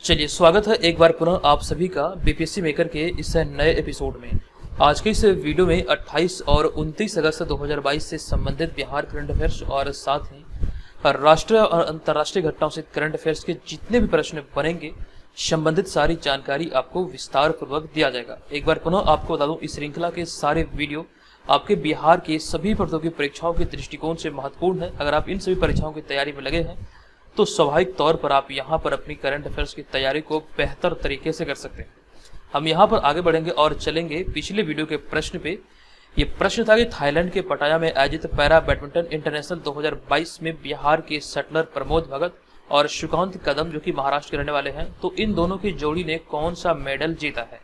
चलिए स्वागत है एक बार पुनः आप सभी का बीपीएससी मेकर के इस नए एपिसोड में। आज के इस वीडियो में 28 और 29 अगस्त 2022 से संबंधित बिहार करंट अफेयर्स और साथ ही राष्ट्रीय और अंतर्राष्ट्रीय घटनाओं से करंट अफेयर्स के जितने भी प्रश्न बनेंगे संबंधित सारी जानकारी आपको विस्तार पूर्वक दिया जाएगा। एक बार पुनः आपको बता दूं, इस श्रृंखला के सारे वीडियो आपके बिहार के सभी प्रतियोगी परीक्षाओं के दृष्टिकोण से महत्वपूर्ण है। अगर आप इन सभी परीक्षाओं की तैयारी में लगे हैं तो स्वाभाविक तौर पर आप यहाँ पर अपनी करंट अफेयर्स की तैयारी को बेहतर तरीके से कर सकते हैं। हम यहाँ पर आगे बढ़ेंगे और चलेंगे पिछले वीडियो के प्रश्न पे। ये प्रश्न था कि थाईलैंड के पटाया में आयोजित पैरा बैडमिंटन इंटरनेशनल 2022 में बिहार के शटलर प्रमोद भगत और सुकांत कदम जो कि महाराष्ट्र के रहने वाले हैं, तो इन दोनों की जोड़ी ने कौन सा मेडल जीता है।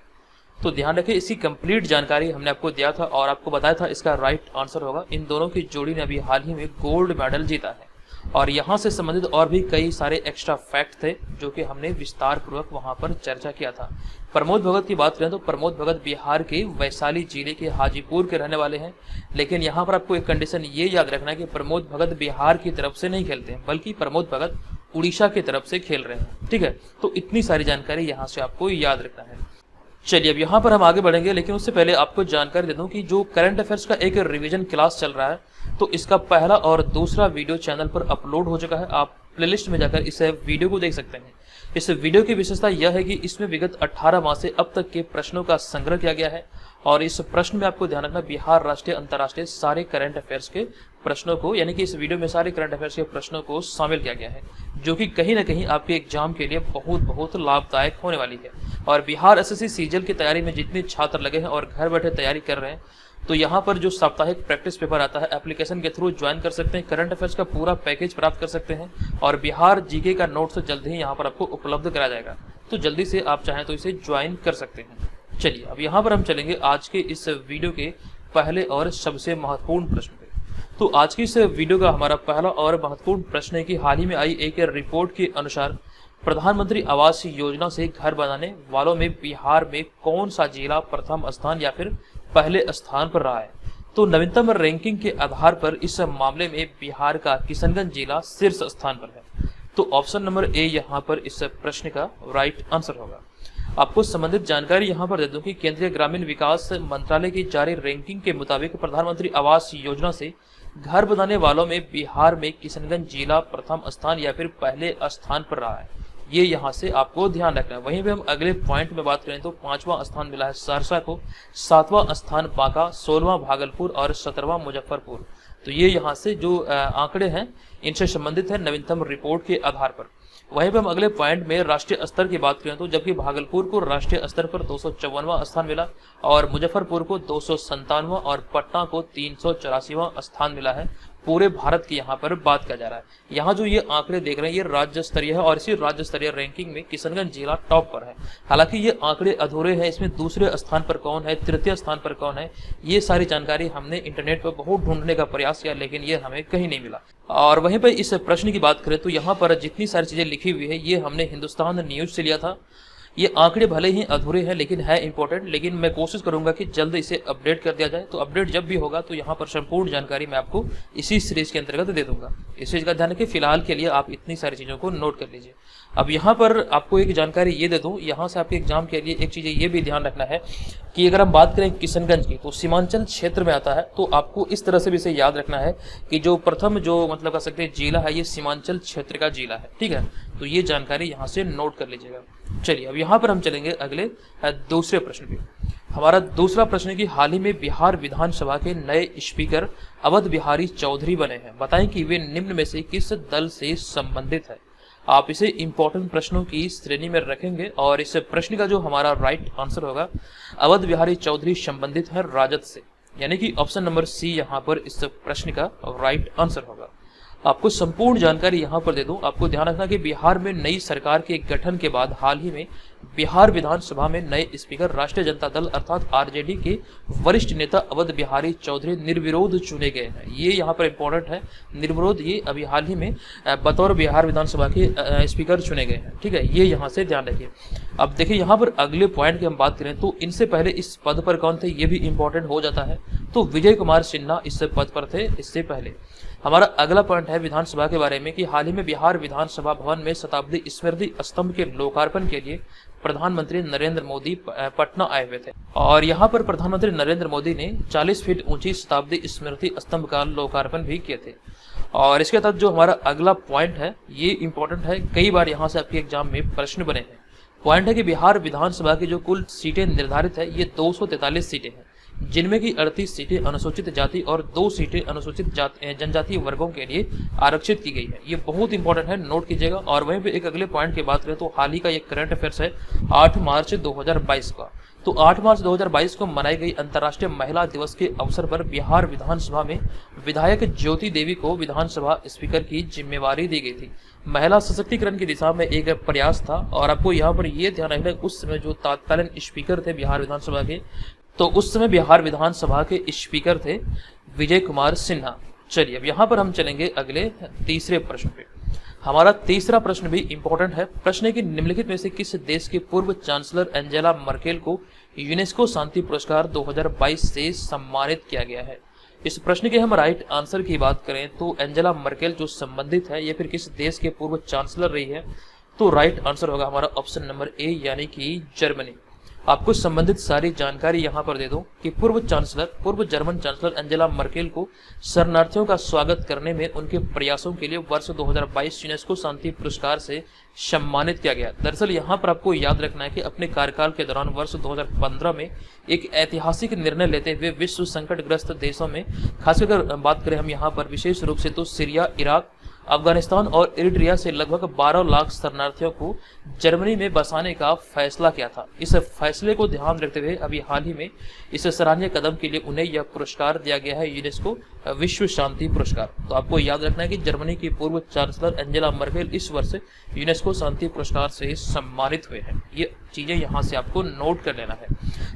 तो ध्यान रखें, इसकी कंप्लीट जानकारी हमने आपको दिया था और आपको बताया था इसका राइट आंसर होगा। इन दोनों की जोड़ी ने अभी हाल ही में गोल्ड मेडल जीता है और यहाँ से संबंधित और भी कई सारे एक्स्ट्रा फैक्ट थे जो कि हमने विस्तार पूर्वक वहाँ पर चर्चा किया था। प्रमोद भगत की बात करें तो प्रमोद भगत बिहार के वैशाली जिले के हाजीपुर के रहने वाले हैं, लेकिन यहाँ पर आपको एक कंडीशन ये याद रखना है कि प्रमोद भगत बिहार की तरफ से नहीं खेलते हैं, बल्कि प्रमोद भगत उड़ीसा की तरफ से खेल रहे हैं। ठीक है, तो इतनी सारी जानकारी यहाँ से आपको याद रखना है। चलिए अब यहाँ पर हम आगे बढ़ेंगे, लेकिन उससे पहले आपको जानकारी दे दूं कि जो करंट अफेयर्स का एक रिवीजन क्लास चल रहा है तो इसका पहला और दूसरा वीडियो चैनल पर अपलोड हो चुका है। आप प्लेलिस्ट में जाकर इस वीडियो को देख सकते हैं। इस वीडियो की विशेषता यह है कि इसमें विगत 18 माह से अब तक के प्रश्नों का संग्रह किया गया है और इस प्रश्न में आपको ध्यान रखना बिहार राष्ट्रीय अंतर्राष्ट्रीय सारे करंट अफेयर्स के प्रश्नों को, यानी कि इस वीडियो में सारे करंट अफेयर्स के प्रश्नों को शामिल किया गया है, जो कि कहीं ना कहीं आपके एग्जाम के लिए बहुत लाभदायक होने वाली है। और बिहार एसएससी सीजीएल की तैयारी में जितने छात्र लगे हैं और घर बैठे तैयारी कर रहे हैं, तो यहाँ पर जो साप्ताहिक प्रैक्टिस पेपर आता है एप्लीकेशन के थ्रू ज्वाइन कर सकते हैं, करंट अफेयर्स का पूरा पैकेज प्राप्त कर सकते हैं और बिहार जीके का नोट्स जल्द ही यहाँ पर आपको उपलब्ध कराया जाएगा। तो जल्दी से आप चाहें तो इसे ज्वाइन कर सकते हैं। चलिए अब यहाँ पर हम चलेंगे आज के इस वीडियो के पहले और सबसे महत्वपूर्ण प्रश्न पे। तो आज की इस वीडियो का हमारा पहला और महत्वपूर्ण प्रश्न है कि हाल ही में आई एक रिपोर्ट के अनुसार प्रधानमंत्री आवास योजना से घर बनाने वालों में बिहार में कौन सा जिला प्रथम स्थान या फिर पहले स्थान पर रहा है। तो नवीनतम रैंकिंग के आधार पर इस मामले में बिहार का किशनगंज जिला शीर्ष स्थान पर है। तो ऑप्शन नंबर ए यहाँ पर इस प्रश्न का राइट आंसर होगा। आपको संबंधित जानकारी यहाँ पर दे दूं कि केंद्रीय ग्रामीण विकास मंत्रालय की जारी रैंकिंग के मुताबिक प्रधानमंत्री आवास योजना से घर बनाने वालों में बिहार में किशनगंज जिला प्रथम स्थान या फिर पहले स्थान पर रहा है। ये यहाँ से आपको ध्यान रखना है। वहीं पे हम अगले पॉइंट में बात करें तो 5वां स्थान मिला है सहरसा को, 7वां स्थान बांका, 16वां भागलपुर और 17वां मुजफ्फरपुर। तो ये यहाँ से जो आंकड़े हैं इनसे संबंधित है नवीनतम रिपोर्ट के आधार पर। वहीं पे हम अगले पॉइंट में राष्ट्रीय स्तर की बात करें तो जबकि भागलपुर को राष्ट्रीय स्तर पर 254वां स्थान मिला और मुजफ्फरपुर को 257वां और पटना को 384वां स्थान मिला है। पूरे भारत की यहाँ पर बात किया जा रहा है। यहाँ जो ये आंकड़े देख रहे हैं ये राज्य स्तरीय है और इसी राज्य स्तरीय रैंकिंग में किशनगंज जिला टॉप पर है। हालांकि ये आंकड़े अधूरे हैं, इसमें दूसरे स्थान पर कौन है, तृतीय स्थान पर कौन है, ये सारी जानकारी हमने इंटरनेट पर बहुत ढूंढने का प्रयास किया लेकिन ये हमें कहीं नहीं मिला। और वहीं पर इस प्रश्न की बात करें तो यहाँ पर जितनी सारी चीजें लिखी हुई है ये हमने हिंदुस्तान न्यूज से लिया था। ये आंकड़े भले ही अधूरे हैं लेकिन है इंपॉर्टेंट, लेकिन मैं कोशिश करूंगा कि जल्द इसे अपडेट कर दिया जाए। तो अपडेट जब भी होगा तो यहाँ पर संपूर्ण जानकारी मैं आपको इसी सीरीज के अंतर्गत दे दूंगा। इस चीज का ध्यान रखिए, फिलहाल के लिए आप इतनी सारी चीजों को नोट कर लीजिए। अब यहाँ पर आपको एक जानकारी ये दे दूं, यहाँ से आपके एग्जाम के लिए एक चीज ये भी ध्यान रखना है कि अगर हम बात करें किशनगंज की तो सीमांचल क्षेत्र में आता है। तो आपको इस तरह से भी इसे याद रखना है कि जो प्रथम जो मतलब कह सकते हैं जिला है ये सीमांचल क्षेत्र का जिला है। ठीक है, तो ये जानकारी यहाँ से नोट कर लीजिएगा। चलिए अब यहाँ पर हम चलेंगे अगले दूसरे प्रश्न पे। हमारा दूसरा प्रश्न है कि हाल ही में बिहार विधानसभा के नए स्पीकर अवध बिहारी चौधरी बने हैं। बताएं कि वे निम्न में से किस दल से संबंधित है। आप इसे इंपॉर्टेंट प्रश्नों की श्रेणी में रखेंगे और इस प्रश्न का जो हमारा राइट आंसर होगा, अवध बिहारी चौधरी संबंधित है राजद से, यानी कि ऑप्शन नंबर सी यहाँ पर इस प्रश्न का राइट आंसर होगा। आपको संपूर्ण जानकारी यहाँ पर दे दूं। आपको ध्यान रखना कि बिहार में नई सरकार के गठन के बाद हाल ही में बिहार विधानसभा में नए स्पीकर राष्ट्रीय जनता दल अर्थात आरजेडी के वरिष्ठ नेता अवध बिहारी चौधरी निर्विरोध चुने गए हैं। ये यहाँ पर इंपॉर्टेंट है, निर्विरोध ये अभी हाल ही में बतौर बिहार विधानसभा के स्पीकर चुने गए हैं। ठीक है, ये यहाँ से ध्यान रखिए। अब देखिए यहाँ पर अगले पॉइंट की हम बात करें तो इनसे पहले इस पद पर कौन थे ये भी इंपॉर्टेंट हो जाता है। तो विजय कुमार सिन्हा इस पद पर थे इससे पहले। हमारा अगला पॉइंट है विधानसभा के बारे में कि हाल ही में बिहार विधानसभा भवन में शताब्दी स्मृति स्तंभ के लोकार्पण के लिए प्रधानमंत्री नरेंद्र मोदी पटना आए हुए थे और यहाँ पर प्रधानमंत्री नरेंद्र मोदी ने 40 फीट ऊंची शताब्दी स्मृति स्तंभ का लोकार्पण भी किए थे। और इसके तहत जो हमारा अगला पॉइंट है ये इंपॉर्टेंट है, कई बार यहाँ से आपके एग्जाम में प्रश्न बने हैं। पॉइंट है कि बिहार विधानसभा की जो कुल सीटें निर्धारित है ये 243 सीटें हैं, जिनमें की 38 सीटें अनुसूचित जाति और 2 सीटें अनुसूचित जनजातीय वर्गों के लिए आरक्षित की गई है। ये बहुत इंपॉर्टेंट है, नोट कीजिएगा। और वहीं पे एक अगले पॉइंट की बात करें तो हाल ही का एक करंट अफेयर्स है 8 मार्च 2022 का। तो 8 मार्च 2022 को मनाई गई अंतर्राष्ट्रीय महिला दिवस के अवसर पर बिहार विधानसभा में विधायक ज्योति देवी को विधानसभा स्पीकर की जिम्मेवारी दी गई थी। महिला सशक्तिकरण की दिशा में एक प्रयास था। और आपको यहाँ पर यह ध्यान रखना है, उस समय जो तत्कालीन स्पीकर थे बिहार विधानसभा के, तो उस समय बिहार विधानसभा के स्पीकर थे विजय कुमार सिन्हा। चलिए अब यहाँ पर हम चलेंगे अगले तीसरे प्रश्न पे। हमारा तीसरा प्रश्न भी इंपॉर्टेंट है। प्रश्न है कि निम्नलिखित में से किस देश के पूर्व चांसलर एंजेला मर्केल को यूनेस्को शांति पुरस्कार 2022 से सम्मानित किया गया है। इस प्रश्न के हम राइट आंसर की बात करें तो एंजेला मर्केल जो संबंधित है ये फिर किस देश के पूर्व चांसलर रही है, तो राइट आंसर होगा हमारा ऑप्शन नंबर ए यानी कि जर्मनी। आपको संबंधित सारी जानकारी यहाँ पर दे दूं कि पूर्व जर्मन चांसलर एंजेला मर्केल को शरणार्थियों का स्वागत करने में उनके प्रयासों के लिए वर्ष 2022 यूनेस्को शांति पुरस्कार से सम्मानित किया गया। दरअसल यहाँ पर आपको याद रखना है कि अपने कार्यकाल के दौरान वर्ष 2015 में एक ऐतिहासिक निर्णय लेते हुए विश्व संकटग्रस्त देशों में, खासकर बात करें हम यहाँ पर विशेष रूप से तो सीरिया, इराक, अफगानिस्तान और इरिट्रिया से लगभग 12 लाख शरणार्थियों को जर्मनी में बसाने का फैसला किया था। इस फैसले को ध्यान रखते हुए अभी हाल ही में इस सराहनीय कदम के लिए उन्हें यह पुरस्कार दिया गया है, यूनेस्को विश्व शांति पुरस्कार। तो आपको याद रखना है कि जर्मनी की पूर्व चांसलर एंजेला मर्केल इस वर्ष यूनेस्को शांति पुरस्कार से सम्मानित हुए हैं। ये चीजें यहाँ से आपको नोट कर लेना है।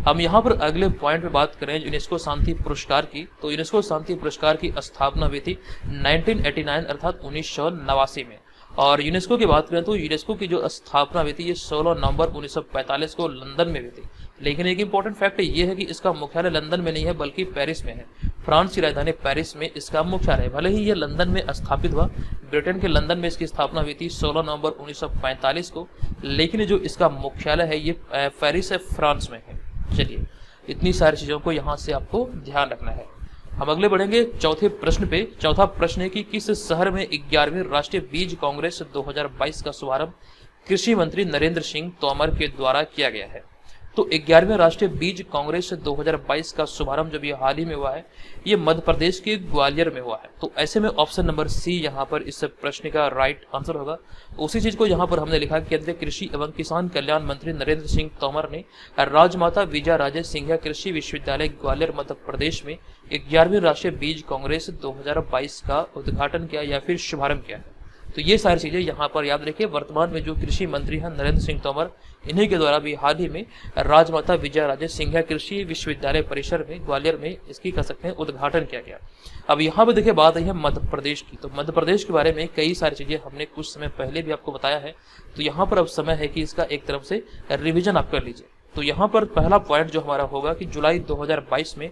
हम यहाँ पर अगले पॉइंट पे बात करें यूनेस्को शांति पुरस्कार की, तो यूनेस्को शांति पुरस्कार की स्थापना हुई थी 1989 अर्थात 1989 में। और यूनेस्को की बात करें तो यूनेस्को की जो स्थापना हुई थी ये 16 नवंबर 1945 को लंदन में हुई थी। लेकिन एक इंपॉर्टेंट फैक्ट ये है कि इसका मुख्यालय लंदन में नहीं है बल्कि पेरिस में है। फ्रांस की राजधानी पेरिस में इसका मुख्यालय है। भले ही ये लंदन में स्थापित हुआ, ब्रिटेन के लंदन में इसकी स्थापना हुई थी 16 नवंबर 1945 को, लेकिन जो इसका मुख्यालय है ये पेरिस है, फ्रांस में है। चलिए इतनी सारी चीजों को यहाँ से आपको ध्यान रखना है। हम अगले बढ़ेंगे चौथे प्रश्न पे। चौथा प्रश्न है कि किस शहर में 11वीं राष्ट्रीय बीज कांग्रेस 2022 का शुभारंभ कृषि मंत्री नरेंद्र सिंह तोमर के द्वारा किया गया है। तो 11वें राष्ट्रीय बीज कांग्रेस 2022 का शुभारंभ जब ये हाल ही में हुआ है, ये मध्य प्रदेश के ग्वालियर में हुआ है। तो ऐसे में ऑप्शन नंबर सी यहाँ पर इस प्रश्न का राइट आंसर होगा। उसी चीज को यहाँ पर हमने लिखा कि केंद्रीय कृषि एवं किसान कल्याण मंत्री नरेंद्र सिंह तोमर ने राजमाता विजया राजे सिंधिया कृषि विश्वविद्यालय ग्वालियर मध्य प्रदेश में 11वीं राष्ट्रीय बीज कांग्रेस 2022 का उद्घाटन किया या फिर शुभारंभ किया है। तो ये सारी चीजें यहाँ पर याद रखिए। वर्तमान में जो कृषि मंत्री हैं नरेंद्र सिंह तोमर, इन्हीं के द्वारा भी हाल ही में राजमाता विजया राजे सिंधिया कृषि विश्वविद्यालय परिसर में ग्वालियर में इसकी कह सकते हैं उद्घाटन किया गया। अब यहाँ पे देखिए बात आई है मध्य प्रदेश की। तो मध्य प्रदेश के बारे में कई सारी चीजें हमने कुछ समय पहले भी आपको बताया है। तो यहाँ पर अब समय है कि इसका एक तरफ से रिविजन आप कर लीजिए। तो यहाँ पर पहला पॉइंट जो हमारा होगा कि जुलाई 2022 में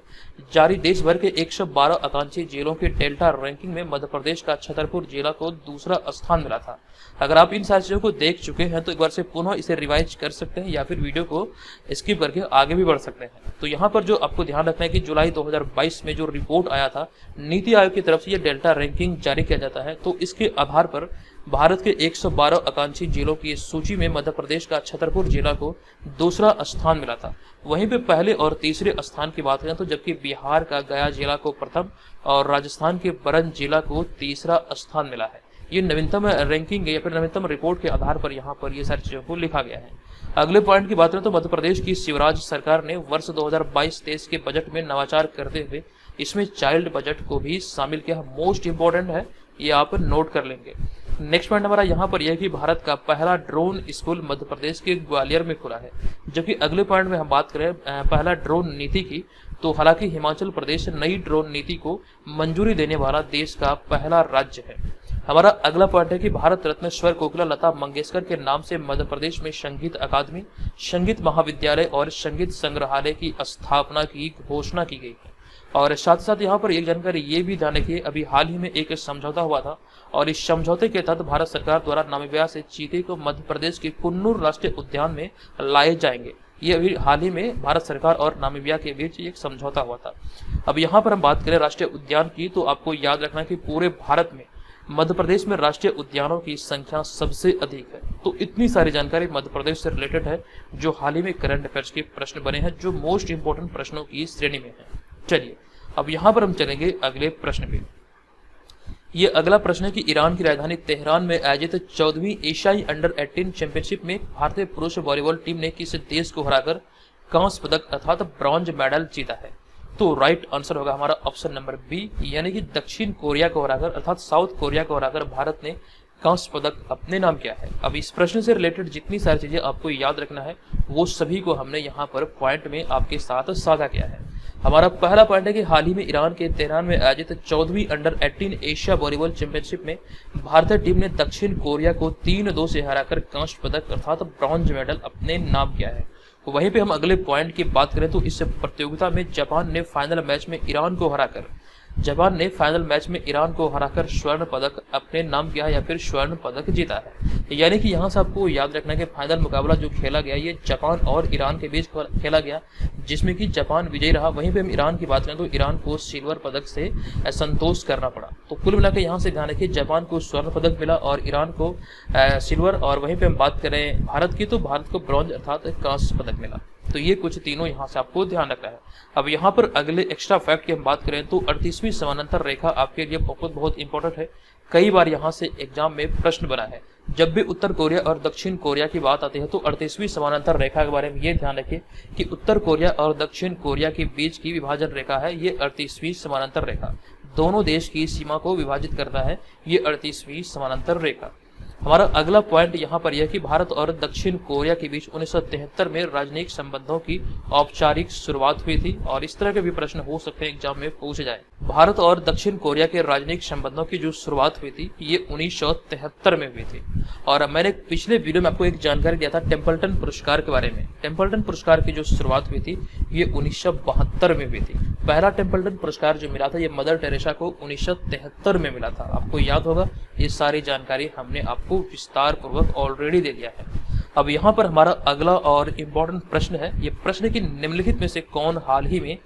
जारी देश भर के 112 आकांक्षी जिलों की डेल्टा रैंकिंग में मध्य प्रदेश का छतरपुर जिला को दूसरा स्थान मिला था। अगर आप इन सारी चीजों को देख चुके हैं तो एक बार से पुनः इसे रिवाइज कर सकते हैं या फिर वीडियो को स्किप करके आगे भी बढ़ सकते हैं। तो यहाँ पर जो आपको ध्यान रखना है कि जुलाई 2022 में जो रिपोर्ट आया था नीति आयोग की तरफ से ये डेल्टा रैंकिंग जारी किया जाता है। तो इसके आधार पर भारत के 112 आकांक्षी जिलों की सूची में मध्य प्रदेश का छतरपुर जिला को दूसरा स्थान मिला था। वहीं पे पहले और तीसरे स्थान की बात करें तो जबकि बिहार का गया जिला को प्रथम और राजस्थान के बरन जिला को तीसरा स्थान मिला है। ये नवीनतम रैंकिंग या फिर नवीनतम रिपोर्ट के आधार पर यहाँ पर ये सारी चीजों को लिखा गया है। अगले पॉइंट की बात करें तो मध्य प्रदेश की शिवराज सरकार ने वर्ष 2022-23 के बजट में नवाचार करते हुए इसमें चाइल्ड बजट को भी शामिल किया। मोस्ट इंपोर्टेंट है, ये आप नोट कर लेंगे। नेक्स्ट पॉइंट हमारा यहाँ पर यह कि भारत का पहला ड्रोन स्कूल मध्य प्रदेश के ग्वालियर में खुला है। जबकि अगले पॉइंट में हम बात करें पहला ड्रोन नीति की, तो हालांकि हिमाचल प्रदेश नई ड्रोन नीति को मंजूरी देने वाला देश का पहला राज्य है। हमारा अगला पॉइंट है कि भारत रत्न स्वर कोकिला लता मंगेशकर के नाम से मध्य प्रदेश में संगीत अकादमी, संगीत महाविद्यालय और संगीत संग्रहालय की स्थापना की घोषणा की गई है। और साथ ही साथ यहाँ पर एक जानकारी ये भी ध्यान रखिए, अभी हाल ही में एक समझौता हुआ था और इस समझौते के तहत भारत सरकार द्वारा नामीबिया से चीते को मध्य प्रदेश के कुन्नूर राष्ट्रीय उद्यान में लाए जाएंगे। ये अभी हाल ही में भारत सरकार और नामीबिया के बीच एक समझौता हुआ था। अब यहाँ पर हम बात करें राष्ट्रीय उद्यान की, तो आपको याद रखना कि पूरे भारत में मध्य प्रदेश में राष्ट्रीय उद्यानों की संख्या सबसे अधिक है। तो इतनी सारी जानकारी मध्य प्रदेश से रिलेटेड है जो हाल ही में करंट अफेयर्स के प्रश्न बने हैं, जो मोस्ट इंपोर्टेंट प्रश्नों की श्रेणी में है। चलिए अब यहाँ पर हम चलेंगे अगले प्रश्न पे। ये अगला प्रश्न है कि ईरान की राजधानी तेहरान में आयोजित 14वीं एशियाई अंडर-18 चैंपियनशिप में भारतीय पुरुष वॉलीबॉल टीम ने किस देश को हराकर कांस्य पदक अर्थात ब्रॉन्ज मेडल जीता है? तो राइट आंसर होगा हमारा ऑप्शन नंबर बी, यानी कि दक्षिण कोरिया को हराकर अर्थात साउथ कोरिया को हराकर भारत ने कांस्य पदक अपने नाम किया है। अब इस प्रश्न से रिलेटेड जितनी सारी चीजें आपको याद रखना है वो सभी को हमने यहाँ पर पॉइंट में आपके साथ साझा किया है। हमारा पहला पॉइंट है कि हाल ही में ईरान के तेहरान में आयोजित 14वीं अंडर-18 एशिया वॉलीबॉल चैंपियनशिप में भारतीय टीम ने दक्षिण कोरिया को 3-2 से हराकर कांस्य पदक अर्थात ब्रॉन्ज मेडल अपने नाम किया है। तो वहीं पे हम अगले पॉइंट की बात करें तो इस प्रतियोगिता में जापान ने फाइनल मैच में ईरान को हराकर स्वर्ण पदक अपने नाम किया है या फिर स्वर्ण पदक जीता है। यानी कि यहाँ से आपको याद रखना है कि फाइनल मुकाबला जो खेला गया ये जापान और ईरान के बीच खेला गया, जिसमें कि जापान विजयी रहा। वहीं पे हम ईरान की बात करें तो ईरान को सिल्वर पदक से संतोष करना पड़ा। तो कुल मिलाकर यहाँ से ध्यान रखिए, जापान को स्वर्ण पदक मिला और ईरान को सिल्वर, और वहीं पे हम बात करें भारत की तो भारत को ब्रॉन्ज अर्थात कांस्य पदक मिला। तो ये कुछ तीनों यहाँ से आपको ध्यान रखना है। अब यहाँ पर अगले एक्स्ट्रा फैक्ट की हम बात करें तो 38वीं समानांतर रेखा आपके लिए बहुत इंपॉर्टेंट है। कई बार यहाँ से एग्जाम में प्रश्न बना है। जब भी उत्तर कोरिया और दक्षिण कोरिया की बात आती है तो 38वीं समानांतर रेखा के बारे में ये ध्यान रखिए कि उत्तर कोरिया और दक्षिण कोरिया के बीच की विभाजन रेखा है ये 38वीं समानांतर रेखा। दोनों देश की सीमा को विभाजित करता है ये 38वीं समानांतर रेखा। हमारा अगला पॉइंट यहाँ पर यह कि भारत और दक्षिण कोरिया के बीच 1973 में राजनयिक संबंधों की औपचारिक शुरुआत हुई थी, और इस तरह के भी प्रश्न हो सकते हैं एग्जाम में पूछे जाए। भारत और दक्षिण कोरिया के राजनयिक संबंधों की जो शुरुआत हुई थी ये 1973 में हुई थी। और मैंने पिछले वीडियो में आपको एक जानकारी दिया था टेम्पल्टन पुरस्कार के बारे में। टेम्पल्टन पुरस्कार की जो शुरुआत हुई थी ये 1972 में हुई थी। पहला टेम्पल्टन पुरस्कार जो मिला था ये मदर टेरेसा को 1973 में मिला था। आपको याद होगा, ये सारी जानकारी हमने आपको विस्तार पूर्वक ऑलरेडी दे दिया है। अब यहाँ पर हमारा अगला और इम्पोर्टेंट प्रश्न है। ये प्रश्न की निम्नलिखित में से कौन हाल ही में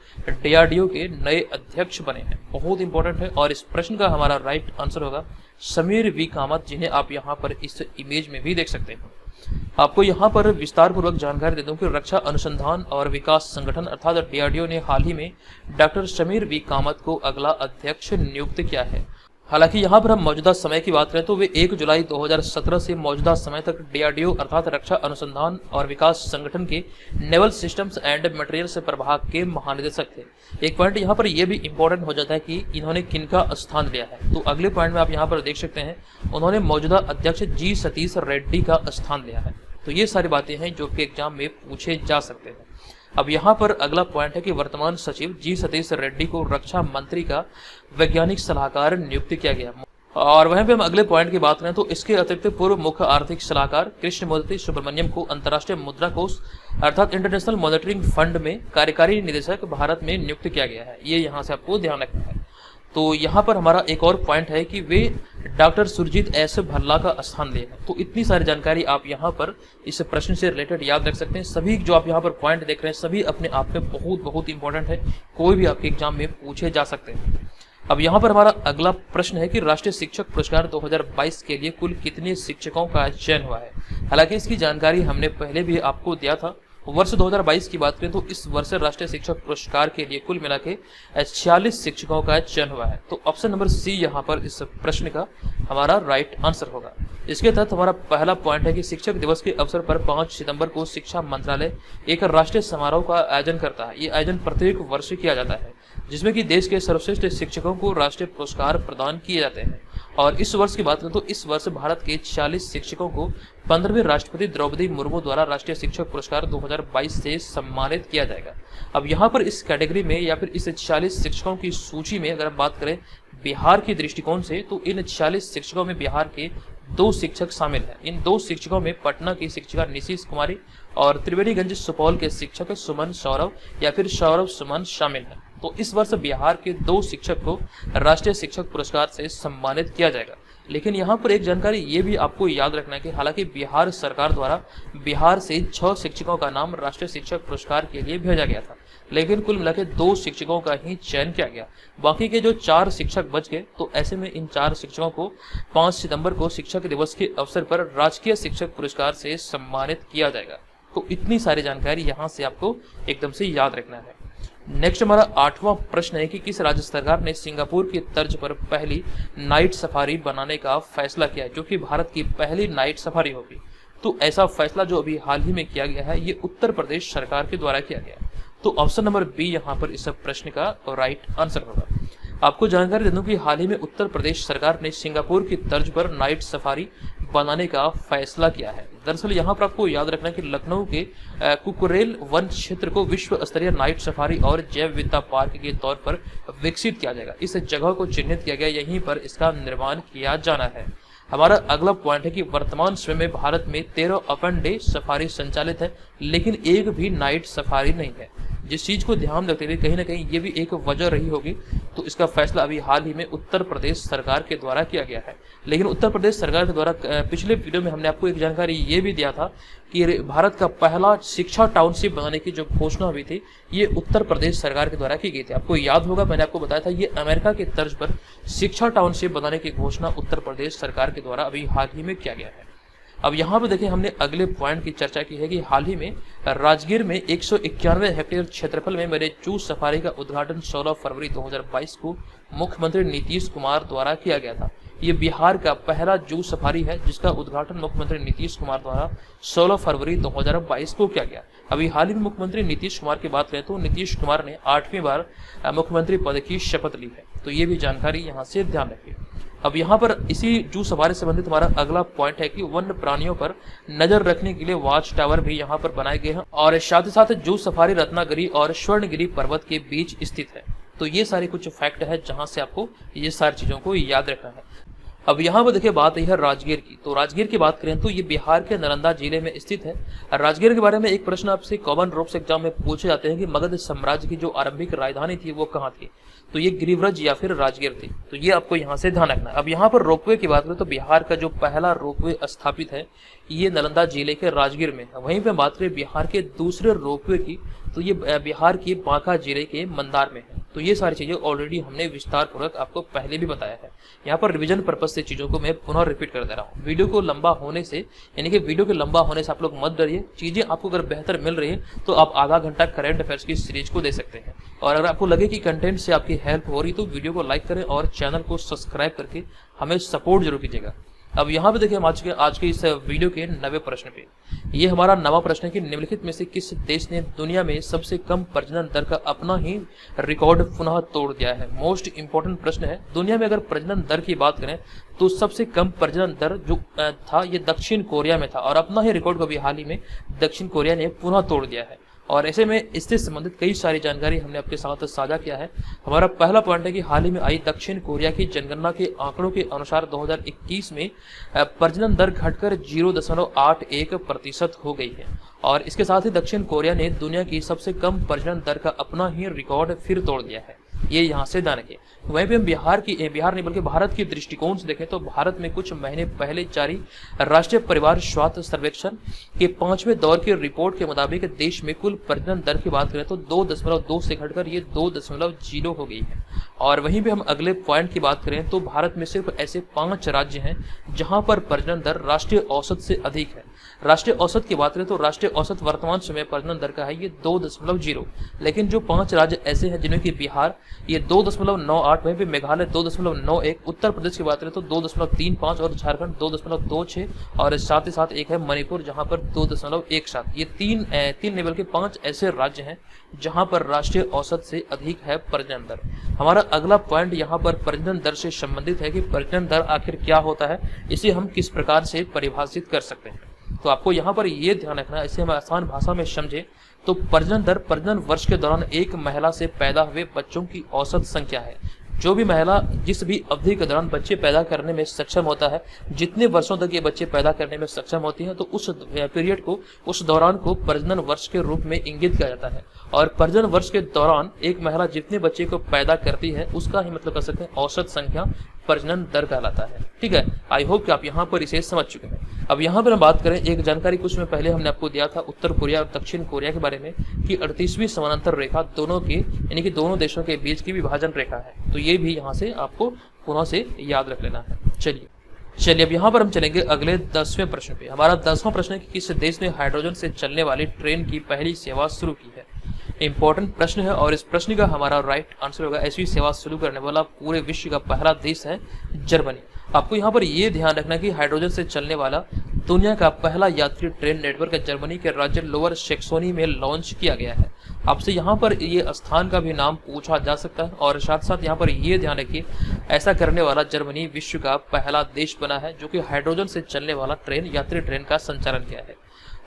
DRDO के नए अध्यक्ष बने हैं? बहुत इंपॉर्टेंट है और इस प्रश्न का हमारा राइट आंसर होगा समीर वी कामत, जिन्हें आप यहाँ पर इस इमेज में भी देख सकते हैं। आपको यहाँ पर विस्तार पूर्वक जानकारी दे दूं कि रक्षा अनुसंधान और विकास संगठन अर्थात DRDO ने हाल ही में डॉक्टर समीर वी कामत को अगला अध्यक्ष नियुक्त किया है। हालांकि यहाँ पर हम मौजूदा समय की बात करें तो वे 1 जुलाई 2017 से मौजूदा समय तक DRDO अर्थात रक्षा अनुसंधान और विकास संगठन के नेवल सिस्टम्स एंड मटेरियल्स प्रभाग के महानिदेशक थे। एक पॉइंट यहाँ पर यह भी इंपॉर्टेंट हो जाता है कि इन्होंने किनका स्थान लिया है। तो अगले पॉइंट में आप यहाँ पर देख सकते हैं उन्होंने मौजूदा अध्यक्ष जी सतीश रेड्डी का स्थान लिया है। तो ये सारी बातें हैं जो कि एग्जाम में पूछे जा सकते हैं। अब यहाँ पर अगला पॉइंट है कि वर्तमान सचिव जी सतीश रेड्डी को रक्षा मंत्री का वैज्ञानिक सलाहकार नियुक्त किया गया। और वहीं पे हम अगले पॉइंट की बात करें तो इसके अतिरिक्त पूर्व मुख्य आर्थिक सलाहकार कृष्णमूर्ति सुब्रमण्यम को अंतर्राष्ट्रीय मुद्रा कोष अर्थात इंटरनेशनल मॉनिटरिंग फंड में कार्यकारी निदेशक भारत में नियुक्त किया गया है। ये यहाँ से आपको ध्यान रखना है। तो यहाँ पर हमारा एक और पॉइंट है कि वे डॉक्टर सुरजीत एस भल्ला का स्थान लिए हैं। तो इतनी सारी जानकारी आप यहाँ पर इस प्रश्न से रिलेटेड याद रख सकते हैं। सभी जो आप यहाँ पर पॉइंट देख रहे हैं सभी अपने आप में बहुत इंपॉर्टेंट है, कोई भी आपके एग्जाम में पूछे जा सकते हैं। अब यहाँ पर हमारा अगला प्रश्न है कि राष्ट्रीय शिक्षक पुरस्कार 2022 के लिए कुल कितने शिक्षकों का चयन हुआ है? हालांकि इसकी जानकारी हमने पहले भी आपको दिया था। वर्ष 2022 की बात करें तो इस वर्ष राष्ट्रीय शिक्षक पुरस्कार के लिए कुल मिला के 46 शिक्षकों का चयन हुआ है। तो ऑप्शन नंबर सी यहाँ पर इस प्रश्न का हमारा राइट आंसर होगा। इसके तहत हमारा पहला पॉइंट है कि शिक्षक दिवस के अवसर पर 5 सितंबर को शिक्षा मंत्रालय एक राष्ट्रीय समारोह का आयोजन करता है। ये आयोजन प्रत्येक वर्ष किया जाता है जिसमें कि देश के सर्वश्रेष्ठ शिक्षकों को राष्ट्रीय पुरस्कार प्रदान किए जाते हैं। और इस वर्ष की बात करें तो इस वर्ष भारत के 46 शिक्षकों को 15वें राष्ट्रपति द्रौपदी मुर्मू द्वारा राष्ट्रीय शिक्षक पुरस्कार 2022 से सम्मानित किया जाएगा। अब यहाँ पर इस कैटेगरी में या फिर इस 46 शिक्षकों की सूची में अगर हम बात करें बिहार के दृष्टिकोण से तो इन 46 शिक्षकों में बिहार के 2 शिक्षक शामिल हैं। इन 2 शिक्षकों में पटना की शिक्षिका नीशीश कुमारी और त्रिवेणीगंज सुपौल के शिक्षक सुमन सौरभ या फिर सौरभ सुमन शामिल हैं। तो इस वर्ष बिहार के 2 शिक्षक को राष्ट्रीय शिक्षक पुरस्कार से सम्मानित किया जाएगा। लेकिन यहाँ पर एक जानकारी ये भी आपको याद रखना है कि हालांकि बिहार सरकार द्वारा बिहार से 6 शिक्षकों का नाम राष्ट्रीय शिक्षक पुरस्कार के लिए भेजा गया था, लेकिन कुल मिलाकर 2 शिक्षकों का ही चयन किया गया। बाकी के जो 4 शिक्षक बच गए, तो ऐसे में इन 4 शिक्षकों को 5 सितंबर को शिक्षक दिवस के अवसर पर राजकीय शिक्षक पुरस्कार से सम्मानित किया जाएगा। तो इतनी सारी जानकारी यहाँ से आपको एकदम से याद रखना है। नेक्स्ट हमारा 8वां प्रश्न है कि किस राज्य सरकार ने सिंगापुर की तर्ज पर पहली नाइट सफारी बनाने का फैसला किया है, जो कि भारत की पहली नाइट सफारी होगी। तो ऐसा फैसला जो अभी हाल ही में किया गया है, ये उत्तर प्रदेश सरकार के द्वारा किया गया। तो ऑप्शन नंबर बी यहाँ पर इस प्रश्न का राइट आंसर होगा। आपको जानकारी दे दूं कि हाल ही में उत्तर प्रदेश सरकार ने सिंगापुर की तर्ज पर नाइट सफारी बनाने का फैसला किया है। दरअसल यहाँ पर आपको याद रखना है कि लखनऊ के कुकरेल वन क्षेत्र को विश्व स्तरीय नाइट सफारी और जैव विविधता पार्क के तौर पर विकसित किया जाएगा। इस जगह को चिन्हित किया गया, यहीं पर इसका निर्माण किया जाना है। हमारा अगला पॉइंट है कि वर्तमान समय में भारत में 13 ओपन डे सफारी संचालित है, लेकिन एक भी नाइट सफारी नहीं है। जिस चीज को ध्यान रखते हुए कहीं ना कहीं ये भी एक वजह रही होगी, तो इसका फैसला अभी हाल ही में उत्तर प्रदेश सरकार के द्वारा किया गया है। लेकिन उत्तर प्रदेश सरकार के द्वारा पिछले वीडियो में हमने आपको एक जानकारी ये भी दिया था कि भारत का पहला शिक्षा टाउनशिप बनाने की जो घोषणा हुई थी, ये उत्तर प्रदेश सरकार के द्वारा की गई थी। आपको याद होगा, मैंने आपको बताया था ये अमेरिका के तर्ज पर शिक्षा टाउनशिप बनाने की घोषणा उत्तर प्रदेश सरकार के द्वारा अभी हाल ही में किया गया है। अब यहाँ पे देखिए, हमने अगले पॉइंट की चर्चा की है कि हाल ही में राजगीर में 191 हेक्टेयर क्षेत्रफल में बने जू सफारी का उद्घाटन 16 फरवरी 2022 को मुख्यमंत्री नीतीश कुमार द्वारा किया गया था। ये बिहार का पहला जू सफारी है जिसका उद्घाटन मुख्यमंत्री नीतीश कुमार द्वारा 16 फरवरी 2022 को किया गया। अभी हाल ही में मुख्यमंत्री नीतीश कुमार की बात करें तो नीतीश कुमार ने 8वीं बार मुख्यमंत्री पद की शपथ ली है, तो ये भी जानकारी यहाँ से ध्यान रखिए। अब यहाँ पर इसी जू सफारी से संबंधित हमारा अगला पॉइंट है कि वन्य प्राणियों पर नजर रखने के लिए वॉच टावर भी यहाँ पर बनाए गए हैं और साथ ही साथ जू सफारी रत्नागिरी और स्वर्णगिरी पर्वत के बीच स्थित है। तो ये सारे कुछ फैक्ट है जहां से आपको ये सारी चीजों को याद रखना है। अब यहाँ पर देखिए, बात यह है राजगीर की। तो राजगीर की बात करें तो ये बिहार के नालंदा जिले में स्थित है। राजगीर के बारे में एक प्रश्न आपसे कॉमन रूप से एग्जाम में पूछे जाते हैं कि मगध साम्राज्य की जो आरंभिक राजधानी थी वो कहाँ थी, तो ये गिरिव्रज या फिर राजगीर थी। तो ये आपको यहाँ से ध्यान रखना है। अब यहाँ पर रोपवे की बात करें तो बिहार का जो पहला रोपवे स्थापित है ये नालंदा जिले के राजगीर में है। वहीं पे बात करें बिहार के दूसरे रोपवे की, तो ये बिहार के बांका जिले के मंदार में है। तो ये सारी चीजें ऑलरेडी हमने विस्तार पूर्वक आपको पहले भी बताया है। यहाँ पर रिवीजन पर्पज से चीजों को मैं पुनः रिपीट कर दे रहा हूँ। वीडियो को लंबा होने से, यानी कि वीडियो के लंबा होने से आप लोग मत डरिए। चीजें आपको अगर बेहतर मिल रही है तो आप आधा घंटा करंट अफेयर्स की सीरीज को दे सकते हैं। और अगर आपको लगे कि कंटेंट से आपकी हेल्प हो रही तो वीडियो को लाइक करें और चैनल को सब्सक्राइब करके हमें सपोर्ट जरूर कीजिएगा। अब यहाँ पे देखिए, हम आज के इस वीडियो के 9वें प्रश्न पे, ये हमारा 9वां प्रश्न है कि निम्नलिखित में से किस देश ने दुनिया में सबसे कम प्रजनन दर का अपना ही रिकॉर्ड पुनः तोड़ दिया है। मोस्ट इंपॉर्टेंट प्रश्न है। दुनिया में अगर प्रजनन दर की बात करें तो सबसे कम प्रजनन दर जो था ये दक्षिण कोरिया में था और अपना ही रिकॉर्ड को भी हाल ही में दक्षिण कोरिया ने पुनः तोड़ दिया है। और ऐसे में इससे संबंधित कई सारी जानकारी हमने आपके साथ साझा किया है। हमारा पहला पॉइंट है कि हाल ही में आई दक्षिण कोरिया की जनगणना के आंकड़ों के अनुसार 2021 में प्रजनन दर घटकर 0.81% हो गई है। और इसके साथ ही दक्षिण कोरिया ने दुनिया की सबसे कम प्रजनन दर का अपना ही रिकॉर्ड फिर तोड़ दिया है। ये यहाँ से ध्यान रखिए। वहीं पे हम बिहार नहीं बल्कि भारत के दृष्टिकोण से देखें तो भारत में कुछ महीने पहले जारी राष्ट्रीय परिवार स्वास्थ्य सर्वेक्षण के 5वें दौर की रिपोर्ट के मुताबिक देश में कुल प्रजनन दर की बात करें तो 2.2 से घटकर ये 2.0 हो गई है। और वहीं पे हम अगले पॉइंट की बात करें तो भारत में सिर्फ ऐसे 5 राज्य हैं जहां पर प्रजनन दर राष्ट्रीय औसत से अधिक है। राष्ट्रीय औसत की बात करें तो राष्ट्रीय औसत वर्तमान समय प्रजनन दर का है ये 2.0, लेकिन जो 5 राज्य ऐसे हैं जिनमें कि बिहार ये 2.98, वहीं पे मेघालय 2.91, उत्तर प्रदेश की बात करें तो 2.35 और झारखंड 2.26 और साथ ही साथ एक है मणिपुर जहां पर 2.17। ये तीन लेवल के 5 ऐसे राज्य हैं जहां पर राष्ट्रीय औसत से अधिक है प्रजनन दर। हमारा अगला पॉइंट यहाँ पर प्रजनन दर से संबंधित है कि प्रजनन दर आखिर क्या होता है, इसे हम किस प्रकार से परिभाषित कर सकते हैं। तो आपको यहाँ पर ये ध्यान रखना है, इसे हम आसान भाषा में समझे तो प्रजनन दर प्रजनन वर्ष के दौरान एक महिला से पैदा हुए बच्चों की औसत संख्या है। जो भी महिला जिस भी अवधि के दौरान बच्चे पैदा करने में सक्षम होता है, जितने वर्षों तक ये बच्चे पैदा करने में सक्षम होती हैं, तो उस पीरियड को, उस दौरान को प्रजनन वर्ष के रूप में इंगित किया जाता है। और प्रजनन वर्ष के दौरान एक महिला जितने बच्चे को पैदा करती है उसका ही मतलब कर सकते हैं औसत संख्या प्रजनन दर कहलाता है। ठीक है, आई होप कि आप यहाँ पर इसे समझ चुके हैं। अब यहाँ पर हम बात करें, एक जानकारी कुछ में पहले हमने आपको दिया था उत्तर कोरिया और दक्षिण कोरिया के बारे में कि 38वीं समानांतर रेखा दोनों की, यानी कि दोनों देशों के बीच की विभाजन रेखा है। तो ये भी यहाँ से आपको पुनः से याद रख लेना है। चलिए अब यहाँ पर हम चलेंगे अगले 10वें प्रश्न पे। हमारा 10वां प्रश्न है कि किस देश ने हाइड्रोजन से चलने वाली ट्रेन की पहली सेवा शुरू की है। इंपॉर्टेंट प्रश्न है और इस प्रश्न का हमारा राइट आंसर होगा ऐसी सेवा शुरू करने वाला पूरे विश्व का पहला देश है जर्मनी। आपको यहाँ पर ये ध्यान रखना कि हाइड्रोजन से चलने वाला दुनिया का पहला यात्री ट्रेन नेटवर्क जर्मनी के राज्य लोअर सैक्सोनी में लॉन्च किया गया है। आपसे यहाँ पर ये स्थान का भी नाम पूछा जा सकता है और साथ साथ यहाँ पर ये ध्यान रखिए ऐसा करने वाला जर्मनी विश्व का पहला देश बना है जो कि हाइड्रोजन से चलने वाला ट्रेन, यात्री ट्रेन का संचालन किया है।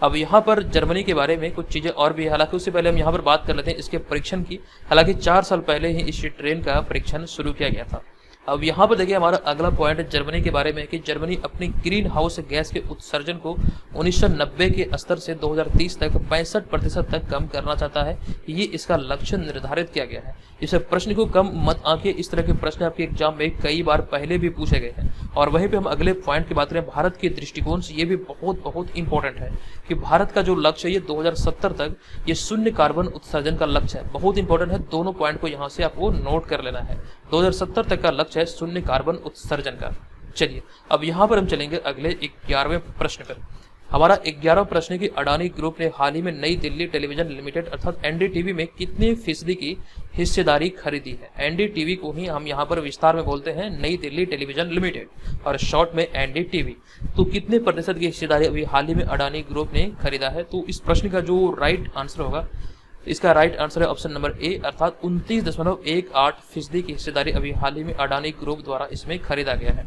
अब यहाँ पर जर्मनी के बारे में कुछ चीज़ें और भी है, हालांकि उससे पहले हम यहाँ पर बात कर लेते हैं इसके परीक्षण की। हालांकि 4 साल पहले ही इस ट्रेन का परीक्षण शुरू किया गया था। अब यहाँ पर देखिए हमारा अगला पॉइंट जर्मनी के बारे में है कि जर्मनी अपनी ग्रीन हाउस गैस के उत्सर्जन को 1990 के स्तर से 2030 तक 65% तक कम करना चाहता है। ये इसका लक्ष्य निर्धारित किया गया है। इस प्रश्न को कम मत आंके, इस तरह के प्रश्न आपके एग्जाम में कई बार पहले भी पूछे गए हैं। और वहीं पे हम अगले पॉइंट की बात करें भारत के दृष्टिकोण से, ये भी बहुत इंपॉर्टेंट है कि भारत का जो लक्ष्य है ये 2070 तक ये शून्य कार्बन उत्सर्जन का लक्ष्य है। बहुत इंपॉर्टेंट है, दोनों पॉइंट को यहाँ से आपको नोट कर लेना है। 2070 तक का लक्ष्य है शून्य कार्बन उत्सर्जन का। चलिए अब यहाँ पर हम चलेंगे अगले 11वें प्रश्न पर। हमारा 11वां प्रश्न है कि अडानी ग्रुप ने हाल ही में नई दिल्ली टेलीविजन लिमिटेड अर्थात एनडीटीवी में कितने फीसदी की हिस्सेदारी खरीदी है। एनडीटीवी को ही हम यहाँ पर विस्तार में बोलते हैं नई दिल्ली टेलीविजन लिमिटेड और शॉर्ट में एनडीटीवी। तो कितने प्रतिशत की हिस्सेदारी अभी हाल ही में अडानी ग्रुप ने खरीदा है। तो इस प्रश्न का जो राइट आंसर होगा, इसका राइट आंसर है ऑप्शन नंबर ए अर्थात 29.18% की हिस्सेदारी अभी हाल ही में अडानी ग्रुप द्वारा इसमें खरीदा गया है।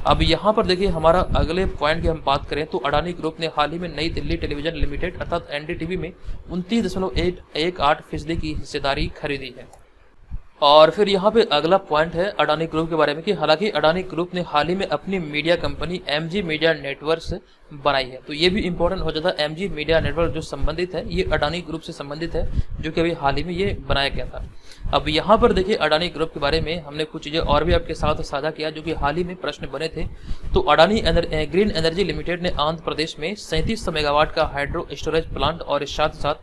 अब यहाँ पर देखिए हमारा अगले पॉइंट की हम बात करें तो अडानी ग्रुप ने हाल ही में नई दिल्ली टेलीविजन लिमिटेड अर्थात एनडीटीवी में 29.18% की हिस्सेदारी खरीदी है। और फिर यहाँ पे अगला पॉइंट है अडानी ग्रुप के बारे में कि हालांकि अडानी ग्रुप ने हाल ही में अपनी media company MG media networks बनाई है। तो ये भी इंपॉर्टेंट हो जाता है। एमजी मीडिया नेटवर्क जो संबंधित है ये अडानी ग्रुप से संबंधित है जो कि अभी हाल ही में ये बनाया गया था। अब यहाँ पर देखिए अडानी ग्रुप के बारे में हमने कुछ चीज़ें और भी आपके साथ साझा किया जो कि हाल ही में प्रश्न बने थे। तो अडानी ग्रीन एनर्जी लिमिटेड ने आंध्र प्रदेश में 3700 मेगावाट का हाइड्रो स्टोरेज प्लांट और साथ साथ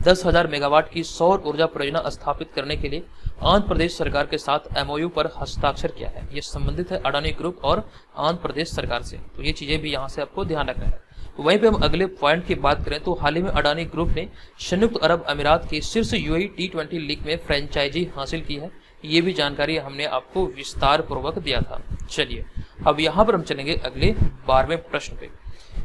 10,000 मेगावाट की सौर ऊर्जा परियोजना स्थापित करने के लिए आंध्र प्रदेश सरकार के साथ एमओयू पर हस्ताक्षर किया है। ये संबंधित है अडानी ग्रुप और आंध्र प्रदेश सरकार से। तो ये चीजें भी यहाँ से आपको ध्यान रखना है। वहीं पे हम अगले पॉइंट की बात करें तो हाल ही में अडानी ग्रुप ने संयुक्त अरब अमीरात के शीर्ष यूएई T20 लीग में फ्रेंचाइजी हासिल की है। ये भी जानकारी हमने आपको विस्तार पूर्वक दिया था। चलिए अब यहाँ पर हम चलेंगे अगले 12वें प्रश्न पे।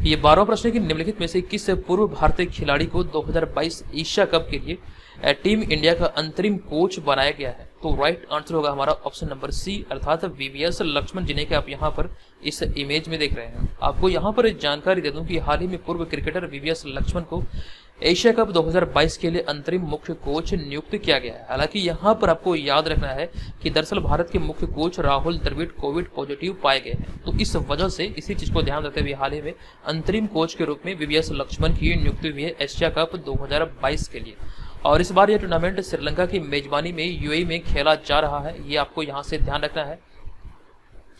ये 12वां प्रश्न है कि निम्नलिखित में से किस पूर्व भारतीय खिलाड़ी को 2022 एशिया कप के लिए टीम इंडिया का अंतरिम कोच बनाया गया है। तो राइट आंसर होगा हमारा ऑप्शन नंबर सी अर्थात वीवीएस लक्ष्मण, जिन्हें कि आप यहाँ पर इस इमेज में देख रहे हैं। आपको यहाँ पर जानकारी दे दूं कि हाल ही में पूर्व क्रिकेटर वीवीएस लक्ष्मण को एशिया कप 2022 के लिए अंतरिम मुख्य कोच नियुक्त किया गया है। हालांकि यहाँ पर आपको याद रखना है कि दरअसल भारत के मुख्य coach Rahul Dravid Covid positive पाए गए हैं। तो इस वजह से इसी चीज को ध्यान रखते हुए हाल ही में अंतरिम कोच के रूप में वीवीएस लक्ष्मण की नियुक्ति हुई है एशिया कप 2022 के लिए। और इस बार यह टूर्नामेंट श्रीलंका की मेजबानी में यूएई में खेला जा रहा है। ये आपको यहाँ से ध्यान रखना है,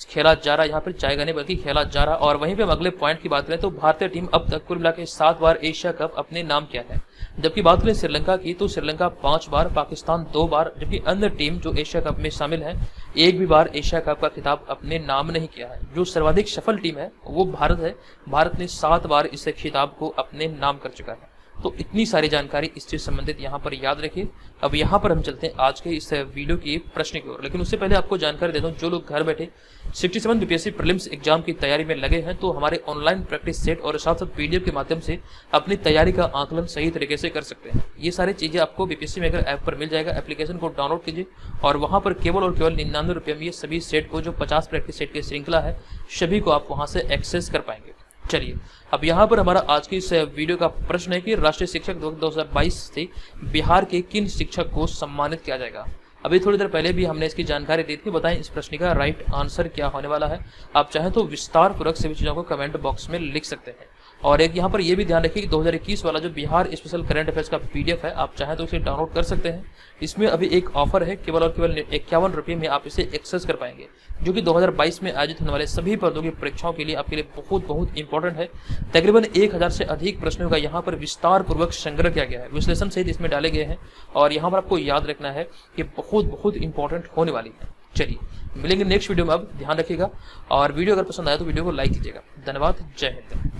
खेला जा रहा है, यहाँ पर जाएगा नहीं बल्कि खेला जा रहा। और वहीं पे हम अगले पॉइंट की बात करें तो भारतीय टीम अब तक कुल मिला के 7 बार एशिया कप अपने नाम किया है। जबकि बात करें श्रीलंका की तो श्रीलंका 5 बार, पाकिस्तान 2 बार, जबकि अन्य टीम जो एशिया कप में शामिल है एक भी बार एशिया कप का खिताब अपने नाम नहीं किया है। जो सर्वाधिक सफल टीम है वो भारत है। भारत ने 7 बार इस खिताब को अपने नाम कर चुका है। तो इतनी सारी जानकारी इससे संबंधित यहाँ पर याद रखिए। अब यहाँ पर हम चलते हैं आज के इस वीडियो की प्रश्न की ओर, लेकिन उससे पहले आपको जानकारी दे दूं जो लोग घर बैठे 67 बीपीएससी प्रीलिम्स एग्जाम की तैयारी में लगे हैं तो हमारे ऑनलाइन प्रैक्टिस सेट और साथ साथ पीडीएफ के माध्यम से अपनी तैयारी का आकलन सही तरीके से कर सकते हैं। ये सारी चीजें आपको बीपीएससी मेकर ऐप पर मिल जाएगा। एप्लीकेशन को डाउनलोड कीजिए और वहां पर केवल और केवल 99 रुपये में ये सभी सेट को जो 50 प्रैक्टिस सेट की श्रृंखला है सभी को आप वहां से एक्सेस कर पाएंगे। चलिए अब यहाँ पर हमारा आज की इस वीडियो का प्रश्न है कि राष्ट्रीय शिक्षक 2022 से बिहार के किन शिक्षक को सम्मानित किया जाएगा। अभी थोड़ी देर पहले भी हमने इसकी जानकारी दी थी। बताएं इस प्रश्न का राइट आंसर क्या होने वाला है। आप चाहें तो विस्तार पूर्वक सभी चीज़ों को कमेंट बॉक्स में लिख सकते हैं। और एक यहाँ पर यह भी ध्यान रखिए कि 2021 वाला जो बिहार स्पेशल करंट अफेयर्स का PDF है, आप चाहें तो इसे डाउनलोड कर सकते हैं। इसमें अभी एक ऑफर है, केवल और केवल 51 रुपये में आप इसे एक्सेस कर पाएंगे, जो कि 2022 में आयोजित होने वाले सभी पदों की परीक्षाओं के लिए आपके लिए बहुत बहुत इंपॉर्टेंट है। तकरीबन 1000 से अधिक प्रश्नों का यहाँ पर विस्तार पूर्वक संग्रह किया गया है, विश्लेषण सहित इसमें डाले गए हैं और यहाँ पर आपको याद रखना है कि बहुत बहुत इंपॉर्टेंट होने वाली है। चलिए मिलेंगे नेक्स्ट वीडियो में। अब ध्यान रखिएगा और वीडियो अगर पसंद आया तो वीडियो को लाइक कीजिएगा। धन्यवाद। जय हिंद।